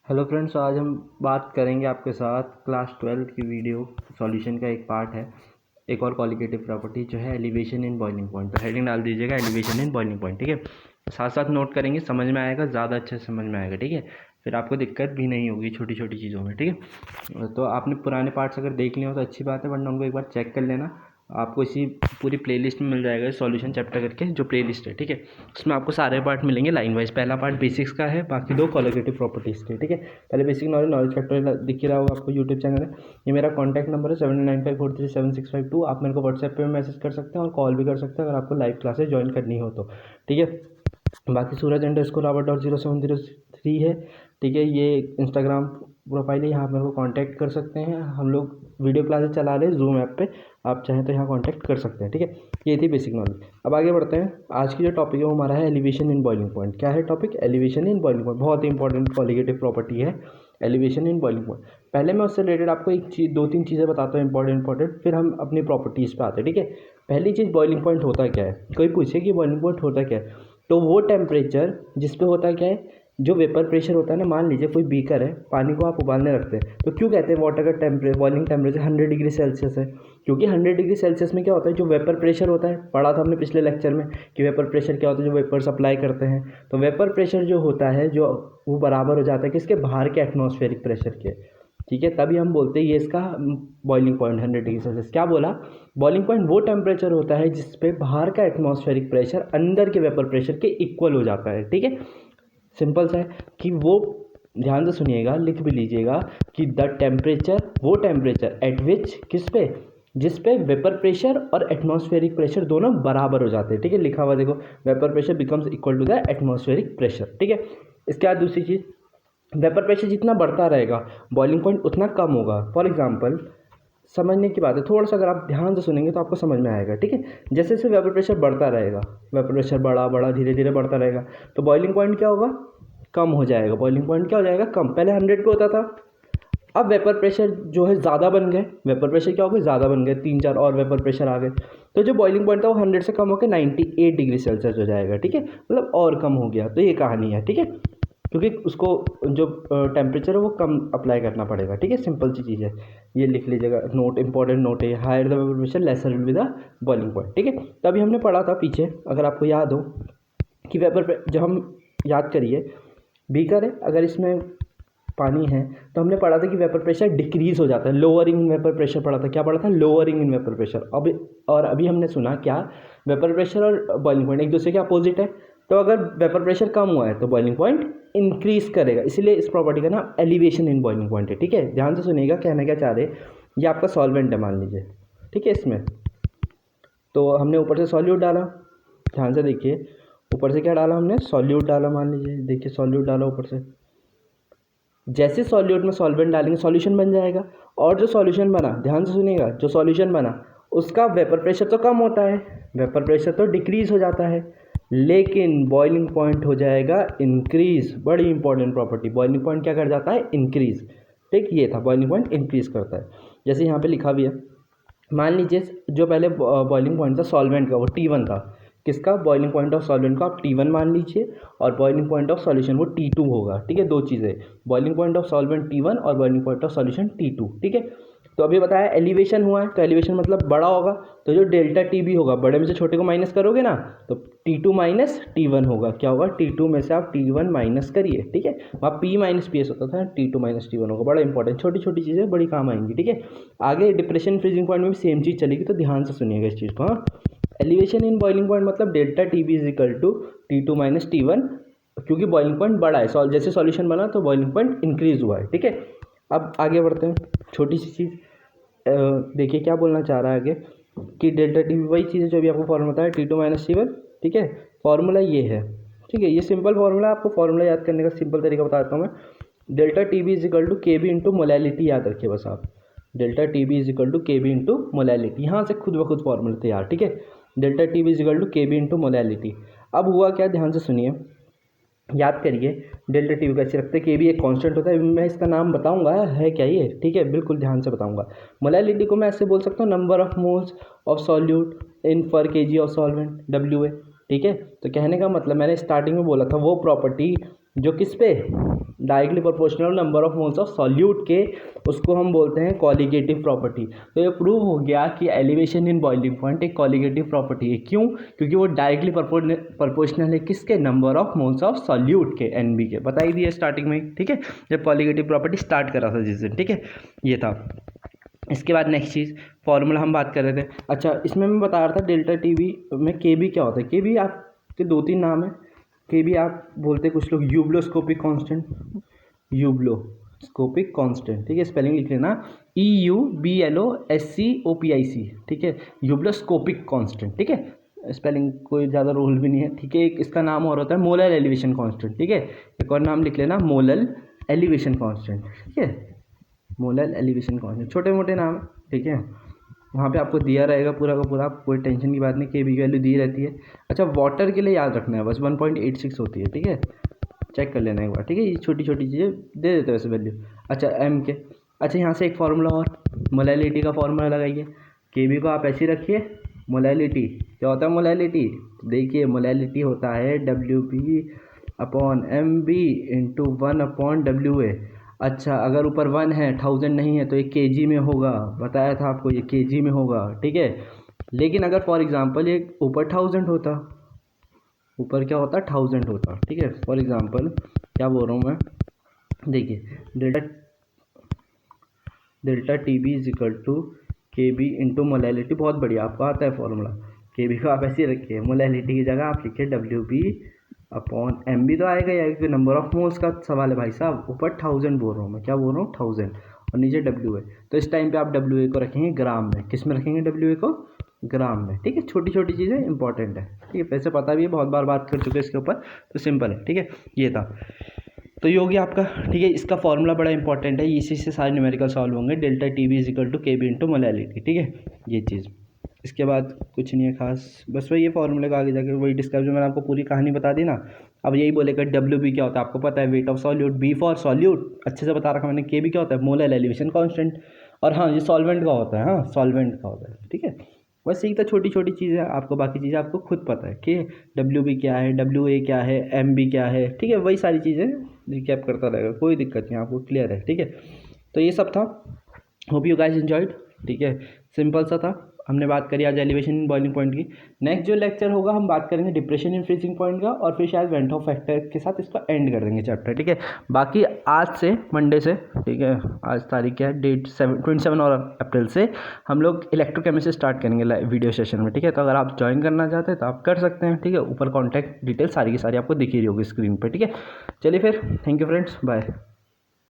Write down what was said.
Hello friends, आज हम बात करेंगे आपके साथ क्लास 12 की वीडियो सॉल्यूशन का एक पार्ट है। एक और क्वालिटेटिव प्रॉपर्टी जो है एलिवेशन इन बॉइलिंग पॉइंट। तो हेडिंग डाल दीजिएगा एलिवेशन इन बॉइलिंग पॉइंट, ठीक है। साथ साथ नोट करेंगे, समझ में आएगा, ज़्यादा अच्छे से समझ में आएगा, ठीक है। फिर आपको दिक्कत भी नहीं होगी छोटी छोटी चीज़ों में, ठीक है। तो आपने पुराने पार्ट्स अगर देख लिए हो तो अच्छी बात है, वरना उनको एक बार चेक कर लेना। आपको इसी पूरी प्लेलिस्ट में मिल जाएगा सॉल्यूशन चैप्टर करके जो प्लेलिस्ट है, ठीक है। उसमें आपको सारे पार्ट मिलेंगे लाइन वाइज। पहला पार्ट बेसिक्स का है, बाकी दो क्वालिटेटिव प्रॉपर्टीज़ के, ठीक है। पहले बेसिक नॉलेज फैक्टर दिख रहा होगा आपको, यूट्यूब चैनल है। ये मेरा कॉन्टैक्ट नंबर है 7954376652। आप मेरे को व्हाट्सएप पे मैसेज कर सकते हैं और कॉल भी कर सकते हैं अगर आपको लाइव क्लासेस ज्वाइन करनी हो तो, ठीक है। बाकी suraj_ravat.0703 है, ठीक है। ये इंस्टाग्राम प्रोफाइल है, यहाँ मेरे को कांटेक्ट कर सकते हैं। हम लोग वीडियो क्लासेस चला रहे हैं जूम ऐप पे, आप चाहें तो यहाँ कांटेक्ट कर सकते हैं, ठीक है। ये थी बेसिक नॉलेज। अब आगे बढ़ते हैं। आज की जो टॉपिक है वो हमारा है एलिवेशन इन बॉइलिंग पॉइंट। क्या है topic? Elevation in boiling point. बहुत ही इंपॉर्टेंट क्वालिटेटिव प्रॉपर्टी है एलिवेशन इन बॉइलिंग पॉइंट। पहले मैं उससे रिलेटेड आपको एक चीज़, दो तीन चीज़ें बताता हूँ इंपॉर्टेंट, फिर हम अपनी प्रॉपर्टीज़ पे आते हैं, ठीक है। पहली चीज़, बॉइलिंग पॉइंट होता क्या है। कोई पूछे कि बॉइलिंग पॉइंट होता क्या है, तो वो टेम्परेचर जिस पे होता क्या है, जो वेपर प्रेशर होता है ना। मान लीजिए कोई बीकर है, पानी को आप उबालने रखते हैं, तो क्यों कहते हैं वाटर का बॉइलिंग टेम्परेचर 100 डिग्री सेल्सियस है? क्योंकि 100 डिग्री सेल्सियस में क्या होता है, जो वेपर प्रेशर होता है, पढ़ा था हमने पिछले लेक्चर में कि वेपर प्रेशर क्या होता है, जो वेपर सप्लाई करते हैं। तो वेपर प्रेशर जो होता है, जो वो बराबर हो जाता है किसके? बाहर के एटमॉस्फेरिक प्रेशर के, ठीक है। तभी हम बोलते हैं ये इसका बॉइलिंग पॉइंट 100 डिग्री सेल्सियस। क्या बोला? बॉइलिंग पॉइंट वो टेम्परेचर होता है जिस पे बाहर का एटमॉस्फेरिक प्रेशर अंदर के वेपर प्रेशर के इक्वल हो जाता है, ठीक है। सिंपल सा है कि वो, ध्यान से सुनिएगा, लिख भी लीजिएगा कि द टेम्परेचर, वो टेम्परेचर एट विच, किस पे? जिस पे वेपर प्रेशर और एटमॉस्फेरिक प्रेशर दोनों बराबर हो जाते हैं, ठीक है। लिखा हुआ देखो, vapour pressure becomes equal to the atmospheric pressure, ठीक है। इसके बाद दूसरी चीज़, वेपर प्रेशर जितना बढ़ता रहेगा बॉइलिंग पॉइंट उतना कम होगा। फॉर एग्जांपल, समझने की बात है, थोड़ा सा अगर आप ध्यान से सुनेंगे तो आपको समझ में आएगा, ठीक है। जैसे जैसे वेपर प्रेशर बढ़ता रहेगा, वेपर प्रेशर बड़ा बड़ा धीरे धीरे बढ़ता रहेगा, तो बॉइलिंग पॉइंट क्या होगा? कम हो जाएगा। बॉइलिंग पॉइंट क्या हो जाएगा? कम। पहले 100 पे होता था, अब वेपर प्रेशर जो है ज़्यादा बन गए। वेपर प्रेशर क्या हो गए? ज़्यादा बन गए, 3-4 और वेपर प्रेशर आ गए, तो जो बॉइलिंग पॉइंट था वो 100 से कम होकर 98 डिग्री सेल्सियस हो जाएगा, ठीक है। मतलब और कम हो गया। तो ये कहानी है, ठीक है, क्योंकि उसको जो टेम्परेचर है वो कम अप्लाई करना पड़ेगा, ठीक है। सिंपल सी चीज़ है, ये लिख लीजिएगा, नोट, इंपॉर्टेंट नोट है। Higher the vapour pressure lesser will be the boiling point, ठीक है। तभी हमने पढ़ा था पीछे, अगर आपको याद हो, कि जब हम, याद करिए, बीकर है, अगर इसमें पानी है तो हमने पढ़ा था कि वेपर प्रेशर डिक्रीज हो जाता है, लोअरिंग इन वेपर प्रेशर पढ़ा था। क्या पढ़ा था? Lowering in vapour pressure. अभी हमने सुना क्या, वेपर प्रेशर और बॉइलिंग पॉइंट एक दूसरे के अपोजिट है। तो अगर वेपर प्रेशर कम हुआ है तो बॉइलिंग पॉइंट इंक्रीज करेगा, इसलिए इस प्रॉपर्टी का नाम एलिवेशन इन बॉइलिंग पॉइंट है, ठीक है। ध्यान से सुनिएगा, कहना क्या चाह रहे, ये आपका सॉल्वेंट है मान लीजिए, ठीक है। इसमें तो हमने ऊपर से सॉल्यूट डाला, ध्यान से देखिए, ऊपर से क्या डाला हमने? सॉल्यूट डाला, मान लीजिए, देखिए सॉल्यूट डाला ऊपर से। जैसे सॉल्यूट में सॉल्वेंट डालेंगे सॉल्यूशन बन जाएगा, और जो सॉल्यूशन बना, ध्यान से सुनिएगा, जो सॉल्यूशन बना उसका वेपर प्रेशर तो कम होता है, वेपर प्रेशर तो डिक्रीज हो जाता है, लेकिन बॉइलिंग पॉइंट हो जाएगा इंक्रीज। बड़ी इंपॉर्टेंट प्रॉपर्टी, बॉइलिंग पॉइंट क्या कर जाता है? इंक्रीज, ठीक। ये था, बॉइलिंग पॉइंट इंक्रीज करता है। जैसे यहाँ पे लिखा भी है, मान लीजिए जो पहले बॉइलिंग पॉइंट था सॉल्वेंट का, वो T1 था। किसका? बॉइलिंग पॉइंट ऑफ सॉल्वेंट को आप T1 मान लीजिए, और बॉइलिंग पॉइंट ऑफ सॉल्यूशन वो T2 होगा, ठीक है। दो चीज़ें, boiling point of solvent T1 और boiling point of solution T2, ठीक है। तो अभी बताया एलिवेशन हुआ है, तो एलिवेशन मतलब बड़ा होगा, तो जो डेल्टा टी भी होगा, बड़े में से छोटे को माइनस करोगे ना, तो T2 माइनस T1 होगा। क्या होगा? T2 में से आप T1 माइनस करिए, ठीक है। वहाँ P माइनस PS होता था, T2 माइनस T1 होगा। बड़ा इंपॉर्टेंट, छोटी छोटी चीज़ें बड़ी काम आएंगी, ठीक है। आगे डिप्रेशन फ्रीजिंग पॉइंट में भी सेम चीज़ चलेगी, तो ध्यान से सुनिएगा इस चीज़ को। हाँ, एलिवेशन इन बॉइलिंग पॉइंट मतलब delta T B is equal to T2 minus T1, क्योंकि बॉइलिंग पॉइंट बड़ा है, जैसे सॉल्यूशन बना तो बॉइलिंग पॉइंट इंक्रीज हुआ है, ठीक है। अब आगे बढ़ते हैं, छोटी सी चीज़ देखिए क्या बोलना चाह रहा है आगे, कि डेल्टा टी वही चीज़ है जो अभी आपको फॉर्मूला बताया, T2 माइनस T1, ठीक है। फॉर्मूला ये है, ठीक है। ये सिंपल फॉर्मूला, आपको फॉर्मूला याद करने का सिंपल तरीका बताता हूँ मैं। Delta T B is equal to K B into molality, याद रखिए बस आप, delta T B is equal to K B into molality. यहाँ से खुद ब खुद फॉर्मूला तैयार, ठीक है। Delta T B is equal to K B into molality. अब हुआ क्या, ध्यान से सुनिए, याद करिए, डेल्टा टी कैसे रखते हैं? के भी एक कांस्टेंट होता है, मैं इसका नाम बताऊंगा है क्या ये, ठीक है, बिल्कुल ध्यान से बताऊंगा। मोलैलिटी को मैं ऐसे बोल सकता हूँ, number of moles of solute in पर केजी ऑफ सॉल्वेंट, WA, ठीक है। तो कहने का मतलब, मैंने स्टार्टिंग में बोला था वो प्रॉपर्टी जो किस पे, directly proportional number of moles of solute के, उसको हम बोलते हैं कॉलिगेटिव प्रॉपर्टी। तो ये प्रूव हो गया कि एलिवेशन इन बॉइलिंग पॉइंट एक कॉलिगेटिव प्रॉपर्टी है। क्यों? क्योंकि वो डायरेक्टली प्रोपोर्शनल है किसके, number of moles of solute के, एनबी के, बता ही दिया स्टार्टिंग में, ठीक है, जब कॉलिगेटिव प्रॉपर्टी स्टार्ट करा था जिस दिन, ठीक है, ये था। इसके बाद नेक्स्ट चीज़ फार्मूला हम बात कर रहे थे। अच्छा, इसमें मैं बता रहा था डेल्टा टीवी में के बी क्या होता है। के बी आपके 2-3 नाम है। के बी आप बोलते कुछ लोग यूब्लोस्कोपिक कांस्टेंट, यूब्लोस्कोपिक कांस्टेंट, ठीक है, स्पेलिंग लिख लेना EUBLOSCOPIC, ठीक है, यूब्लोस्कोपिक कांस्टेंट, ठीक है, स्पेलिंग कोई ज़्यादा रूल भी नहीं है, ठीक है। एक इसका नाम और होता है मोलर एलिवेशन कांस्टेंट, ठीक है, एक और नाम लिख लेना मोलर एलिवेशन कांस्टेंट, ठीक है, मोलर एलिवेशन कांस्टेंट, छोटे मोटे नाम, ठीक है, वहाँ पे आपको दिया रहेगा पूरा का पूरा, कोई टेंशन की बात नहीं, के बी की वैल्यू दी रहती है। अच्छा, वाटर के लिए याद रखना है बस 1.86 होती है, ठीक है, चेक कर लेना एक बार, ठीक है, ये छोटी छोटी चीज़ें दे देते हैं वैसे वैल्यू। अच्छा, एम के, अच्छा यहाँ से एक फार्मूला और, मोलैलिटी का फार्मूला लगाइए। के बी को आप ऐसे ही रखिए, मोलैलिटी क्या होता है, मोलैलिटी देखिए, मोलैलिटी होता है WP/MB इंटू 1/WA। अच्छा, अगर ऊपर 1 है, 1000 नहीं है, तो ये केजी में होगा, बताया था आपको, ये केजी में होगा, ठीक है। लेकिन अगर फॉर एग्जांपल ये ऊपर 1000 होता, ऊपर क्या होता, 1000 होता, ठीक है, फॉर एग्जांपल क्या बोल रहा हूँ मैं, देखिए delta T B is equal to K B into molality, बहुत बढ़िया, आपको आता है फॉर्मूला। के बी को आप ऐसे ही रखिए, मोलैलिटी की जगह आप लिखिए WB/MB, तो आएगा या, क्योंकि नंबर ऑफ मोल्स का सवाल है भाई साहब, ऊपर 1000 बोल रहा हूँ मैं, क्या बोल रहा हूँ, 1000, और नीचे WA, तो इस टाइम पे आप WA को रखेंगे ग्राम में, किस में रखेंगे WA को, ग्राम में, ठीक है। छोटी छोटी चीज़ें इंपॉर्टेंट है, ठीक है, वैसे पता भी है, बहुत बार बात कर चुके हैं इसके ऊपर, तो सिंपल है, ठीक है, ये था। तो ये हो गया आपका, ठीक है, इसका फॉर्मूला बड़ा इंपॉर्टेंट है, इसी से सारे न्यूमेरिकल सॉल्व होंगे, delta T B is equal to K B into molality, ठीक है, ये चीज़। इसके बाद कुछ नहीं है खास, बस वही ये फॉर्मूले का आगे जाकर वही डिस्क्राइब, जो मैंने आपको पूरी कहानी बता दी ना। अब यही बोलेगा WB क्या होता है, आपको पता है, weight of solute, B for solute अच्छे से बता रखा मैंने, के बी क्या होता है, मोलर एलिवेशन कांस्टेंट, और हाँ ये सॉल्वेंट का होता है, हाँ सॉल्वेंट का होता है, ठीक है। बस यही तो छोटी छोटी चीज़ें, आपको बाकी चीज़ें आपको खुद पता है कि WB क्या है, WA क्या है, MB क्या है, ठीक है, वही सारी चीज़ें रिकैप करता रहेगा, कोई दिक्कत नहीं, आपको क्लियर है, ठीक है। तो ये सब था, होप यू गाइस एंजॉयड, ठीक है, सिंपल सा था, हमने बात करी आज एलिवेशन इन बॉइलिंग पॉइंट की। नेक्स्ट जो लेक्चर होगा हम बात करेंगे डिप्रेशन इन फ्रीजिंग पॉइंट का, और फिर शायद वेंट ऑफ फैक्टर के साथ इसको एंड कर देंगे चैप्टर, ठीक है। बाकी आज से मंडे से, ठीक है, आज तारीख क्या है, डेट 27 और अप्रैल से हम लोग इलेक्ट्रोकेमिस्ट्री स्टार्ट करेंगे वीडियो सेशन में, ठीक है। तो अगर आप ज्वाइन करना चाहते हैं तो आप कर सकते हैं, ठीक है, ऊपर कॉन्टैक्ट डिटेल सारी की सारी आपको दिख ही रही होगी स्क्रीन पर, ठीक है। चलिए फिर, थैंक यू फ्रेंड्स, बाय।